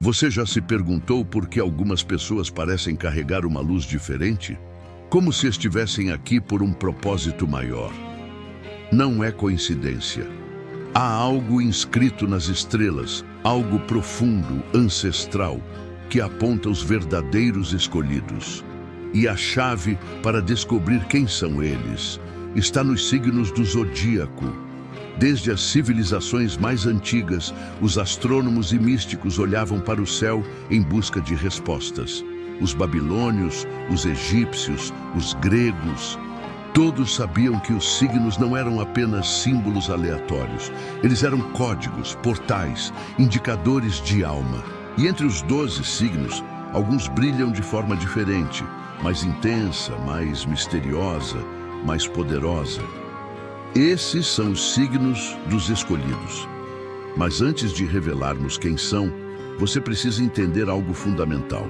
Você já se perguntou por que algumas pessoas parecem carregar uma luz diferente? Como se estivessem aqui por um propósito maior. Não é coincidência. Há algo inscrito nas estrelas, algo profundo, ancestral, que aponta os verdadeiros escolhidos. E a chave para descobrir quem são eles está nos signos do zodíaco. Desde as civilizações mais antigas, os astrônomos e místicos olhavam para o céu em busca de respostas. Os babilônios, os egípcios, os gregos, todos sabiam que os signos não eram apenas símbolos aleatórios. Eles eram códigos, portais, indicadores de alma. E entre os 12 signos, alguns brilham de forma diferente, mais intensa, mais misteriosa, mais poderosa. Esses são os signos dos escolhidos. Mas antes de revelarmos quem são, você precisa entender algo fundamental.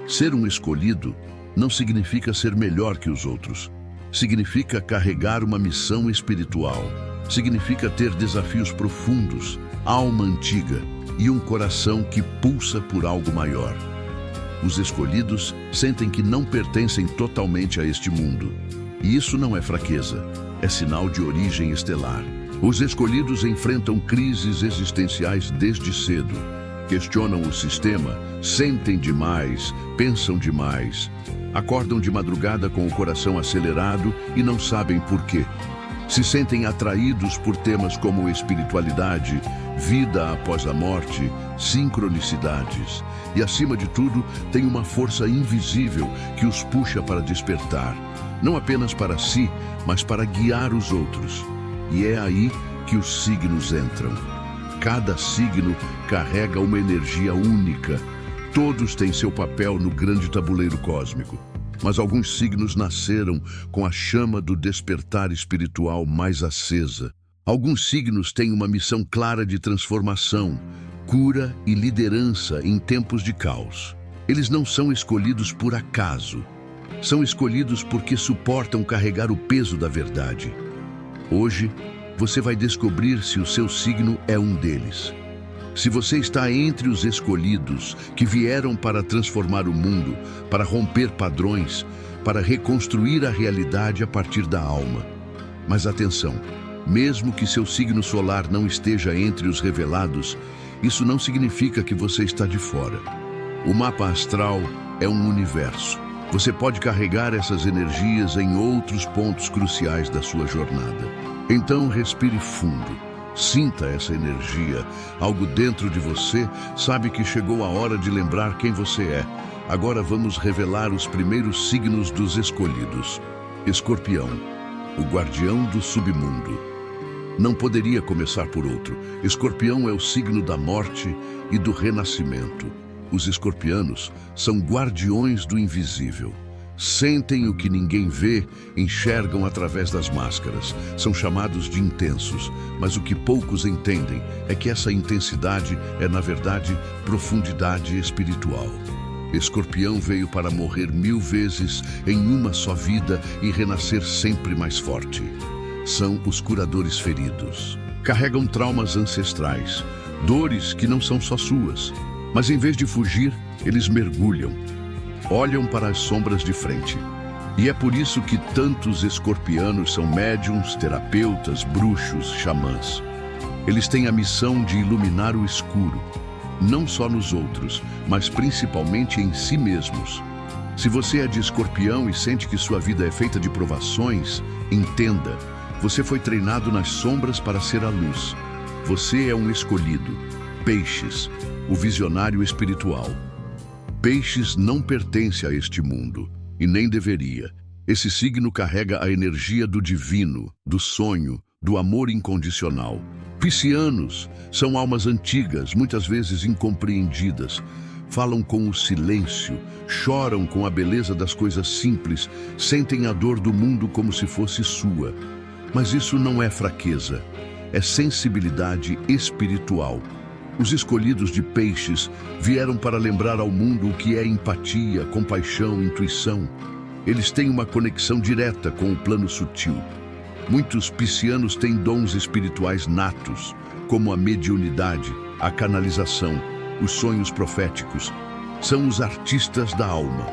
Ser um escolhido não significa ser melhor que os outros. Significa carregar uma missão espiritual. Significa ter desafios profundos, alma antiga e um coração que pulsa por algo maior. Os escolhidos sentem que não pertencem totalmente a este mundo. E isso não é fraqueza, é sinal de origem estelar. Os escolhidos enfrentam crises existenciais desde cedo. Questionam o sistema, sentem demais, pensam demais. Acordam de madrugada com o coração acelerado e não sabem por quê. Se sentem atraídos por temas como espiritualidade, vida após a morte, sincronicidades. E, acima de tudo, tem uma força invisível que os puxa para despertar. Não apenas para si, mas para guiar os outros. E é aí que os signos entram. Cada signo carrega uma energia única. Todos têm seu papel no grande tabuleiro cósmico. Mas alguns signos nasceram com a chama do despertar espiritual mais acesa. Alguns signos têm uma missão clara de transformação, cura e liderança em tempos de caos. Eles não são escolhidos por acaso. São escolhidos porque suportam carregar o peso da verdade. Hoje, você vai descobrir se o seu signo é um deles. Se você está entre os escolhidos que vieram para transformar o mundo, para romper padrões, para reconstruir a realidade a partir da alma. Mas atenção, mesmo que seu signo solar não esteja entre os revelados, isso não significa que você está de fora. O mapa astral é um universo. Você pode carregar essas energias em outros pontos cruciais da sua jornada. Então respire fundo. Sinta essa energia. Algo dentro de você sabe que chegou a hora de lembrar quem você é. Agora vamos revelar os primeiros signos dos escolhidos. Escorpião, o guardião do submundo. Não poderia começar por outro. Escorpião é o signo da morte e do renascimento. Os escorpianos são guardiões do invisível. Sentem o que ninguém vê, enxergam através das máscaras. São chamados de intensos, mas o que poucos entendem é que essa intensidade é, na verdade, profundidade espiritual. Escorpião veio para morrer 1000 vezes em uma só vida e renascer sempre mais forte. São os curadores feridos. Carregam traumas ancestrais, dores que não são só suas, mas em vez de fugir, eles mergulham. Olham para as sombras de frente. E é por isso que tantos escorpianos são médiums, terapeutas, bruxos, xamãs. Eles têm a missão de iluminar o escuro, não só nos outros, mas principalmente em si mesmos. Se você é de escorpião e sente que sua vida é feita de provações, entenda, você foi treinado nas sombras para ser a luz. Você é um escolhido. Peixes, o visionário espiritual. Peixes não pertence a este mundo, e nem deveria. Esse signo carrega a energia do divino, do sonho, do amor incondicional. Piscianos são almas antigas, muitas vezes incompreendidas. Falam com o silêncio, choram com a beleza das coisas simples, sentem a dor do mundo como se fosse sua. Mas isso não é fraqueza, é sensibilidade espiritual. Os escolhidos de Peixes vieram para lembrar ao mundo o que é empatia, compaixão, intuição. Eles têm uma conexão direta com o plano sutil. Muitos piscianos têm dons espirituais natos, como a mediunidade, a canalização, os sonhos proféticos. São os artistas da alma.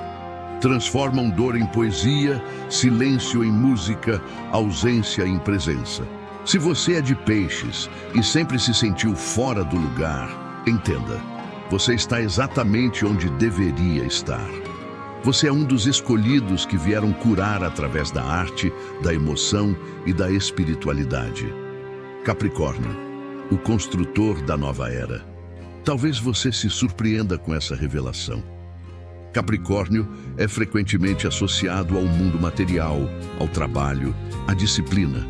Transformam dor em poesia, silêncio em música, ausência em presença. Se você é de Peixes e sempre se sentiu fora do lugar, entenda, você está exatamente onde deveria estar. Você é um dos escolhidos que vieram curar através da arte, da emoção e da espiritualidade. Capricórnio, o construtor da nova era. Talvez você se surpreenda com essa revelação. Capricórnio é frequentemente associado ao mundo material, ao trabalho, à disciplina.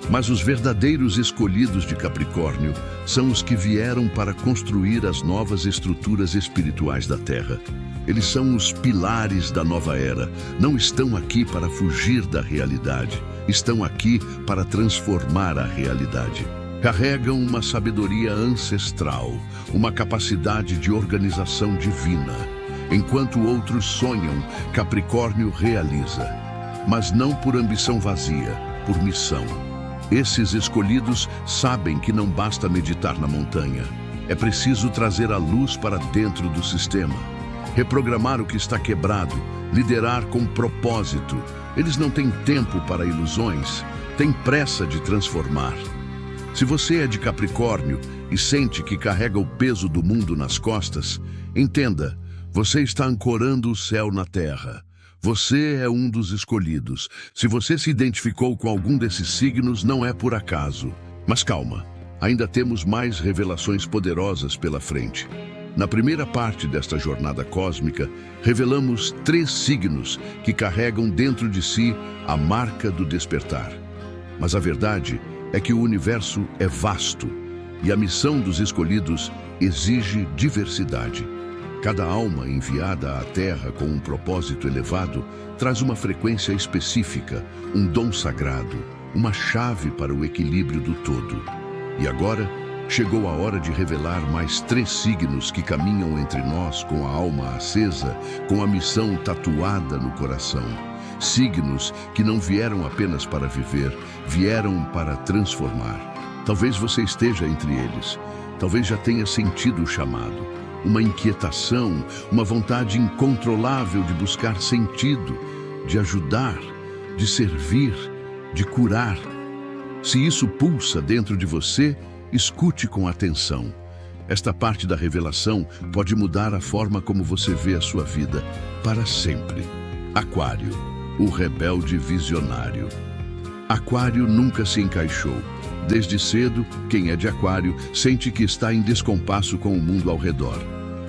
Mas os verdadeiros escolhidos de Capricórnio são os que vieram para construir as novas estruturas espirituais da Terra. Eles são os pilares da nova era. Não estão aqui para fugir da realidade. Estão aqui para transformar a realidade. Carregam uma sabedoria ancestral, uma capacidade de organização divina. Enquanto outros sonham, Capricórnio realiza. Mas não por ambição vazia, por missão. Esses escolhidos sabem que não basta meditar na montanha. É preciso trazer a luz para dentro do sistema. Reprogramar o que está quebrado, liderar com propósito. Eles não têm tempo para ilusões, têm pressa de transformar. Se você é de Capricórnio e sente que carrega o peso do mundo nas costas, entenda, você está ancorando o céu na terra. Você é um dos escolhidos. Se você se identificou com algum desses signos, não é por acaso. Mas calma, ainda temos mais revelações poderosas pela frente. Na primeira parte desta jornada cósmica, revelamos 3 signos que carregam dentro de si a marca do despertar. Mas a verdade é que o universo é vasto e a missão dos escolhidos exige diversidade. Cada alma enviada à Terra com um propósito elevado traz uma frequência específica, um dom sagrado, uma chave para o equilíbrio do todo. E agora, chegou a hora de revelar mais 3 signos que caminham entre nós com a alma acesa, com a missão tatuada no coração. Signos que não vieram apenas para viver, vieram para transformar. Talvez você esteja entre eles. Talvez já tenha sentido o chamado. Uma inquietação, uma vontade incontrolável de buscar sentido, de ajudar, de servir, de curar. Se isso pulsa dentro de você, escute com atenção. Esta parte da revelação pode mudar a forma como você vê a sua vida para sempre. Aquário, o rebelde visionário. Aquário nunca se encaixou. Desde cedo, quem é de Aquário sente que está em descompasso com o mundo ao redor.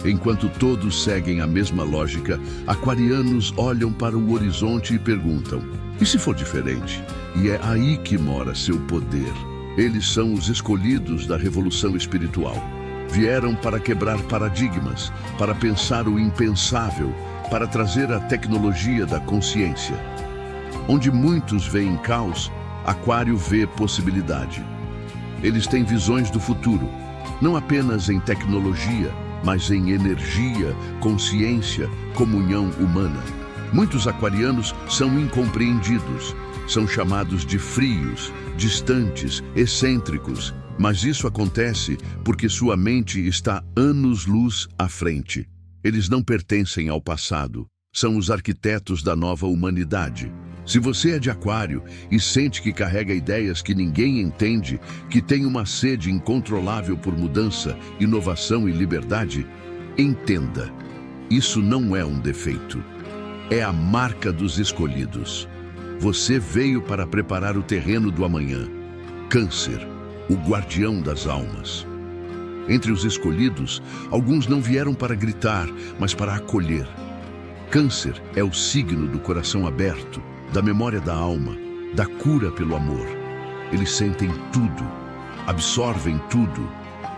Enquanto todos seguem a mesma lógica, aquarianos olham para o horizonte e perguntam: e se for diferente? E é aí que mora seu poder. Eles são os escolhidos da revolução espiritual. Vieram para quebrar paradigmas, para pensar o impensável, para trazer a tecnologia da consciência. Onde muitos veem caos, Aquário vê possibilidade. Eles têm visões do futuro, não apenas em tecnologia, mas em energia, consciência, comunhão humana. Muitos aquarianos são incompreendidos, são chamados de frios, distantes, excêntricos, mas isso acontece porque sua mente está anos-luz à frente. Eles não pertencem ao passado, são os arquitetos da nova humanidade. Se você é de Aquário e sente que carrega ideias que ninguém entende, que tem uma sede incontrolável por mudança, inovação e liberdade, entenda, isso não é um defeito. É a marca dos escolhidos. Você veio para preparar o terreno do amanhã. Câncer, o guardião das almas. Entre os escolhidos, alguns não vieram para gritar, mas para acolher. Câncer é o signo do coração aberto, da memória da alma, da cura pelo amor. Eles sentem tudo, absorvem tudo,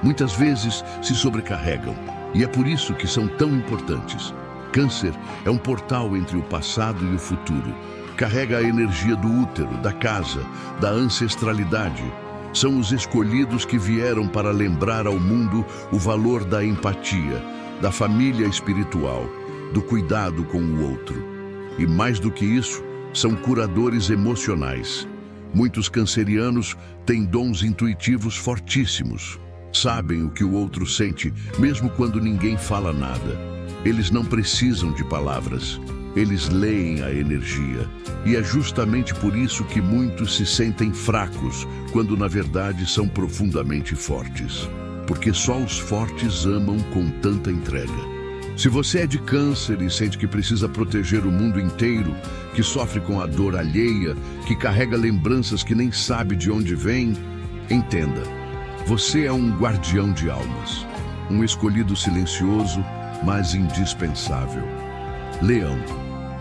muitas vezes se sobrecarregam, e é por isso que são tão importantes. Câncer é um portal entre o passado e o futuro. Carrega a energia do útero, da casa, da ancestralidade. São os escolhidos que vieram para lembrar ao mundo o valor da empatia, da família espiritual, do cuidado com o outro. E mais do que isso, são curadores emocionais. Muitos cancerianos têm dons intuitivos fortíssimos. Sabem o que o outro sente, mesmo quando ninguém fala nada. Eles não precisam de palavras. Eles leem a energia. E é justamente por isso que muitos se sentem fracos, quando na verdade são profundamente fortes. Porque só os fortes amam com tanta entrega. Se você é de câncer e sente que precisa proteger o mundo inteiro, que sofre com a dor alheia, que carrega lembranças que nem sabe de onde vêm, entenda. Você é um guardião de almas, um escolhido silencioso, mas indispensável. Leão,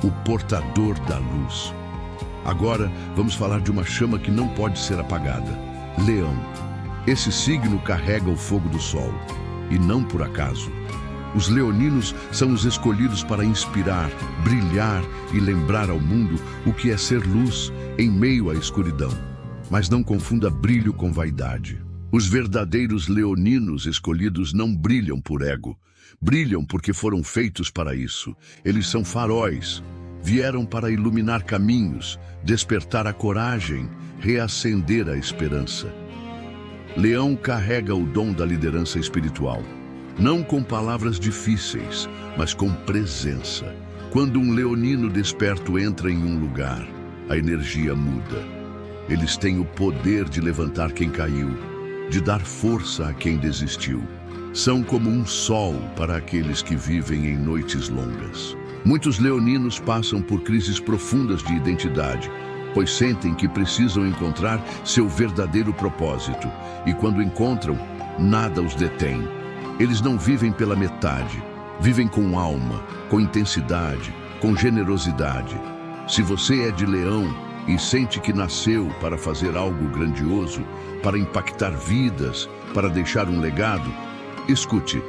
o portador da luz. Agora vamos falar de uma chama que não pode ser apagada. Leão. Esse signo carrega o fogo do sol, e não por acaso. Os leoninos são os escolhidos para inspirar, brilhar e lembrar ao mundo o que é ser luz em meio à escuridão. Mas não confunda brilho com vaidade. Os verdadeiros leoninos escolhidos não brilham por ego. Brilham porque foram feitos para isso. Eles são faróis. Vieram para iluminar caminhos, despertar a coragem, reacender a esperança. Leão carrega o dom da liderança espiritual. Não com palavras difíceis, mas com presença. Quando um leonino desperto entra em um lugar, a energia muda. Eles têm o poder de levantar quem caiu, de dar força a quem desistiu. São como um sol para aqueles que vivem em noites longas. Muitos leoninos passam por crises profundas de identidade, pois sentem que precisam encontrar seu verdadeiro propósito, e quando encontram, nada os detém. Eles não vivem pela metade, vivem com alma, com intensidade, com generosidade. Se você é de leão e sente que nasceu para fazer algo grandioso, para impactar vidas, para deixar um legado, escute,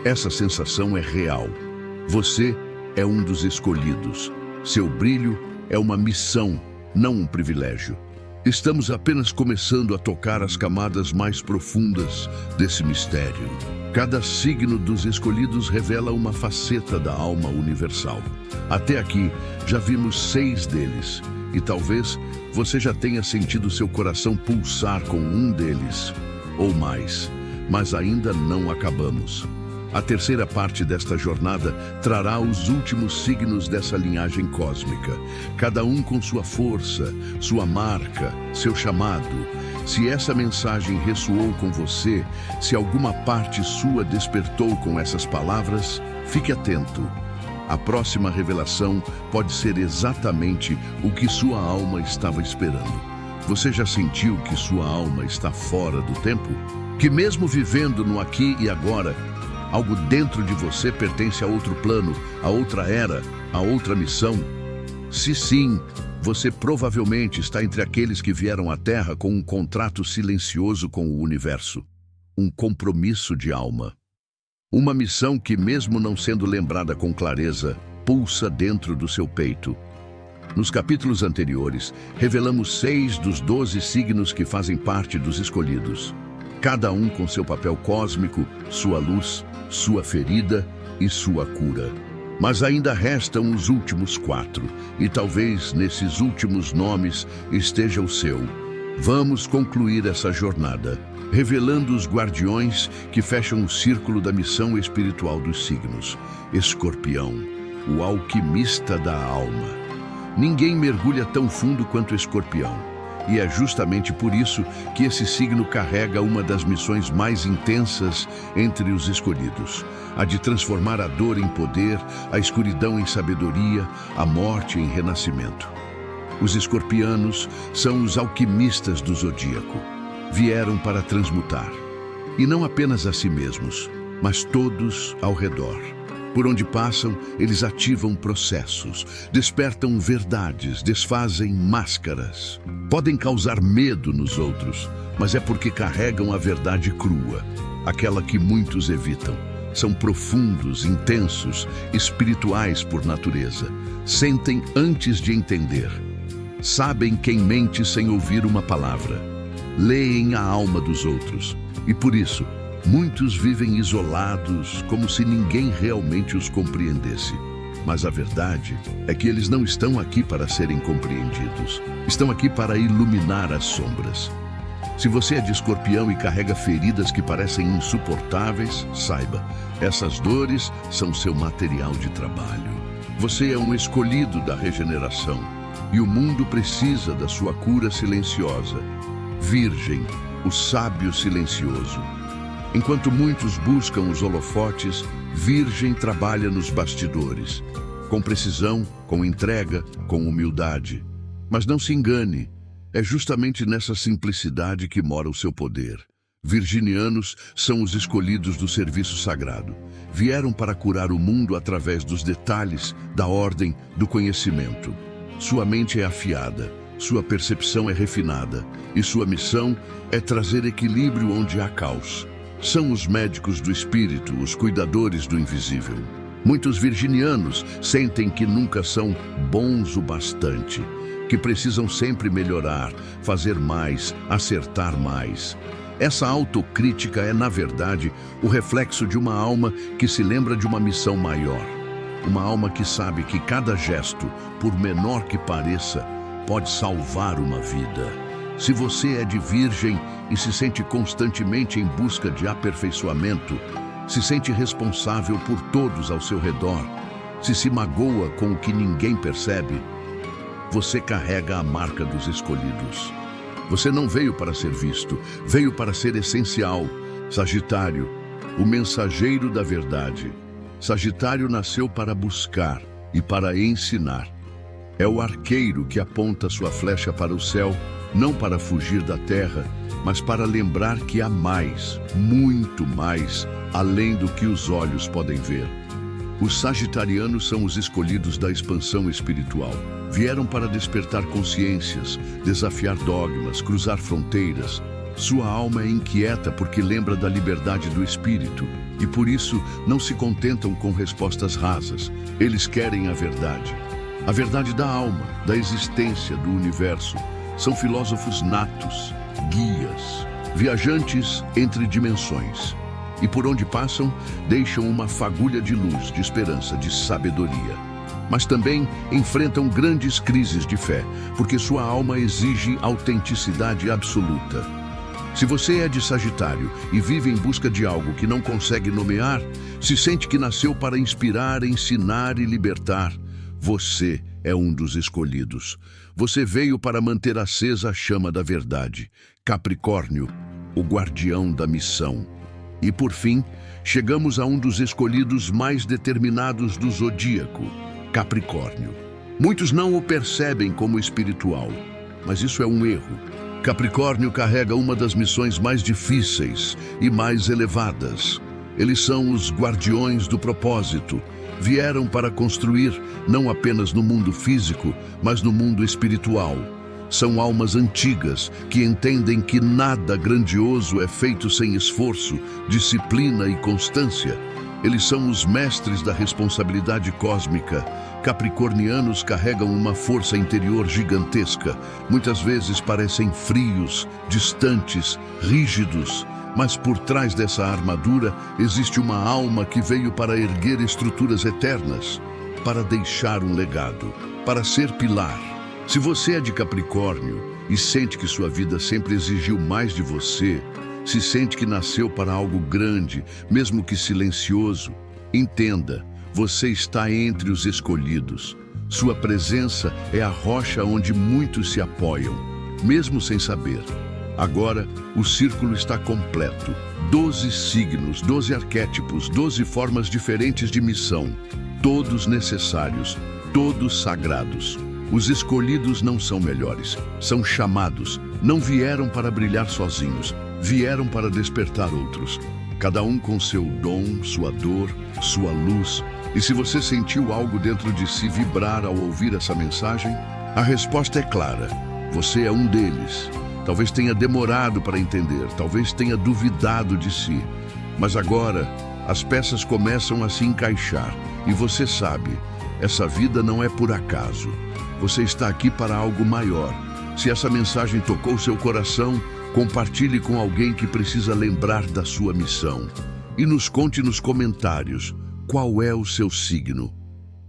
essa sensação é real. Você é um dos escolhidos. Seu brilho é uma missão, não um privilégio. Estamos apenas começando a tocar as camadas mais profundas desse mistério. Cada signo dos escolhidos revela uma faceta da alma universal. Até aqui, já vimos 6 deles, e talvez você já tenha sentido seu coração pulsar com um deles, ou mais, mas ainda não acabamos. A terceira parte desta jornada trará os últimos signos dessa linhagem cósmica, cada um com sua força, sua marca, seu chamado. Se essa mensagem ressoou com você, se alguma parte sua despertou com essas palavras, fique atento. A próxima revelação pode ser exatamente o que sua alma estava esperando. Você já sentiu que sua alma está fora do tempo? Que mesmo vivendo no aqui e agora, algo dentro de você pertence a outro plano, a outra era, a outra missão? Se sim, você provavelmente está entre aqueles que vieram à Terra com um contrato silencioso com o universo. Um compromisso de alma. Uma missão que, mesmo não sendo lembrada com clareza, pulsa dentro do seu peito. Nos capítulos anteriores, revelamos 6 dos 12 signos que fazem parte dos escolhidos. Cada um com seu papel cósmico, sua luz, sua ferida e sua cura. Mas ainda restam os últimos 4, e talvez nesses últimos nomes esteja o seu. Vamos concluir essa jornada, revelando os guardiões que fecham o círculo da missão espiritual dos signos. Escorpião, o alquimista da alma. Ninguém mergulha tão fundo quanto Escorpião. E é justamente por isso que esse signo carrega uma das missões mais intensas entre os escolhidos, a de transformar a dor em poder, a escuridão em sabedoria, a morte em renascimento. Os escorpianos são os alquimistas do zodíaco. Vieram para transmutar, e não apenas a si mesmos, mas todos ao redor. Por onde passam, eles ativam processos, despertam verdades, desfazem máscaras. Podem causar medo nos outros, mas é porque carregam a verdade crua, aquela que muitos evitam. São profundos, intensos, espirituais por natureza. Sentem antes de entender. Sabem quem mente sem ouvir uma palavra. Leem a alma dos outros. E por isso, muitos vivem isolados, como se ninguém realmente os compreendesse. Mas a verdade é que eles não estão aqui para serem compreendidos. Estão aqui para iluminar as sombras. Se você é de Escorpião e carrega feridas que parecem insuportáveis, saiba, essas dores são seu material de trabalho. Você é um escolhido da regeneração e o mundo precisa da sua cura silenciosa. Virgem, o sábio silencioso. Enquanto muitos buscam os holofotes, Virgem trabalha nos bastidores, com precisão, com entrega, com humildade. Mas não se engane, é justamente nessa simplicidade que mora o seu poder. Virginianos são os escolhidos do serviço sagrado. Vieram para curar o mundo através dos detalhes, da ordem, do conhecimento. Sua mente é afiada, sua percepção é refinada e sua missão é trazer equilíbrio onde há caos. São os médicos do espírito, os cuidadores do invisível. Muitos virginianos sentem que nunca são bons o bastante, que precisam sempre melhorar, fazer mais, acertar mais. Essa autocrítica é, na verdade, o reflexo de uma alma que se lembra de uma missão maior. Uma alma que sabe que cada gesto, por menor que pareça, pode salvar uma vida. Se você é de Virgem e se sente constantemente em busca de aperfeiçoamento, se sente responsável por todos ao seu redor, se magoa com o que ninguém percebe, você carrega a marca dos escolhidos. Você não veio para ser visto, veio para ser essencial. Sagitário, o mensageiro da verdade. Sagitário nasceu para buscar e para ensinar. É o arqueiro que aponta sua flecha para o céu, não para fugir da terra, mas para lembrar que há mais, muito mais, além do que os olhos podem ver. Os sagitarianos são os escolhidos da expansão espiritual. Vieram para despertar consciências, desafiar dogmas, cruzar fronteiras. Sua alma é inquieta porque lembra da liberdade do espírito e por isso não se contentam com respostas rasas. Eles querem a verdade da alma, da existência, do universo. São filósofos natos, guias, viajantes entre dimensões. E por onde passam, deixam uma fagulha de luz, de esperança, de sabedoria. Mas também enfrentam grandes crises de fé, porque sua alma exige autenticidade absoluta. Se você é de Sagitário e vive em busca de algo que não consegue nomear, se sente que nasceu para inspirar, ensinar e libertar, você é um dos escolhidos. Você veio para manter acesa a chama da verdade. Capricórnio, o guardião da missão. E por fim, chegamos a um dos escolhidos mais determinados do zodíaco, Capricórnio. Muitos não o percebem como espiritual, mas isso é um erro. Capricórnio carrega uma das missões mais difíceis e mais elevadas. Eles são os guardiões do propósito. Vieram para construir, não apenas no mundo físico, mas no mundo espiritual. São almas antigas que entendem que nada grandioso é feito sem esforço, disciplina e constância. Eles são os mestres da responsabilidade cósmica. Capricornianos carregam uma força interior gigantesca. Muitas vezes parecem frios, distantes, rígidos. Mas por trás dessa armadura existe uma alma que veio para erguer estruturas eternas, para deixar um legado, para ser pilar. Se você é de Capricórnio e sente que sua vida sempre exigiu mais de você, se sente que nasceu para algo grande, mesmo que silencioso, entenda, você está entre os escolhidos. Sua presença é a rocha onde muitos se apoiam, mesmo sem saber. Agora, o círculo está completo. 12 signos, 12 arquétipos, 12 formas diferentes de missão. Todos necessários, todos sagrados. Os escolhidos não são melhores, são chamados. Não vieram para brilhar sozinhos, vieram para despertar outros. Cada um com seu dom, sua dor, sua luz. E se você sentiu algo dentro de si vibrar ao ouvir essa mensagem, a resposta é clara. Você é um deles. Talvez tenha demorado para entender, talvez tenha duvidado de si. Mas agora, as peças começam a se encaixar. E você sabe, essa vida não é por acaso. Você está aqui para algo maior. Se essa mensagem tocou seu coração, compartilhe com alguém que precisa lembrar da sua missão. E nos conte nos comentários qual é o seu signo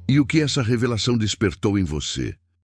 e o que essa revelação despertou em você.